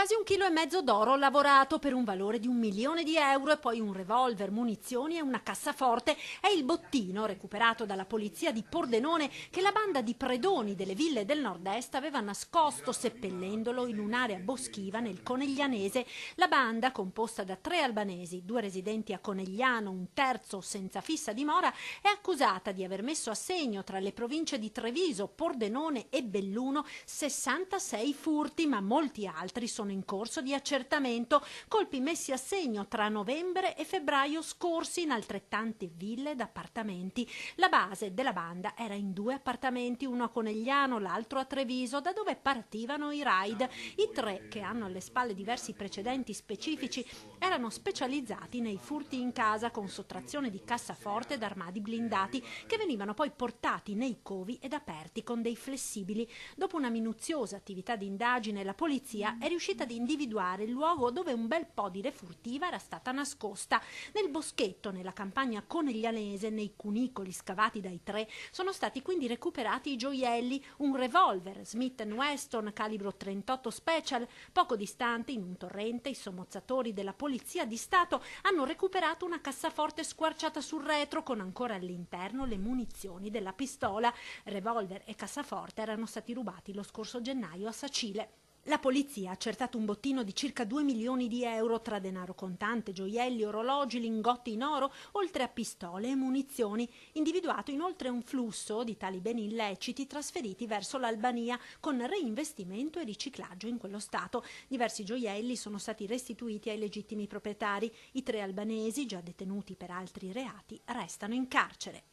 Quasi 1,5 kg d'oro lavorato per un valore di 1 milione di euro e poi un revolver, munizioni e una cassaforte è il bottino recuperato dalla polizia di Pordenone che la banda di predoni delle ville del nord-est aveva nascosto seppellendolo in un'area boschiva nel Coneglianese. La banda, composta da 3 albanesi, 2 residenti a Conegliano, un terzo senza fissa dimora, è accusata di aver messo a segno tra le province di Treviso, Pordenone e Belluno 66 furti, ma molti altri sono in corso di accertamento, colpi messi a segno tra novembre e febbraio scorsi in altrettante ville ed appartamenti. La base della banda era in 2 appartamenti, uno a Conegliano, l'altro a Treviso, da dove partivano i raid. I 3, che hanno alle spalle diversi precedenti specifici, erano specializzati nei furti in casa con sottrazione di cassaforte ed armadi blindati che venivano poi portati nei covi ed aperti con dei flessibili. Dopo una minuziosa attività di indagine, la polizia è riuscita ad individuare il luogo dove un bel po' di refurtiva era stata nascosta. Nel boschetto, nella campagna coneglianese, nei cunicoli scavati dai 3, sono stati quindi recuperati i gioielli, un revolver Smith & Wesson calibro 38 Special. Poco distante, in un torrente, i sommozzatori della polizia di Stato hanno recuperato una cassaforte squarciata sul retro con ancora all'interno le munizioni della pistola. Revolver e cassaforte erano stati rubati lo scorso gennaio a Sacile. La polizia ha accertato un bottino di circa 2 milioni di euro tra denaro contante, gioielli, orologi, lingotti in oro, oltre a pistole e munizioni. Individuato inoltre un flusso di tali beni illeciti trasferiti verso l'Albania con reinvestimento e riciclaggio in quello stato. Diversi gioielli sono stati restituiti ai legittimi proprietari. I 3 albanesi, già detenuti per altri reati, restano in carcere.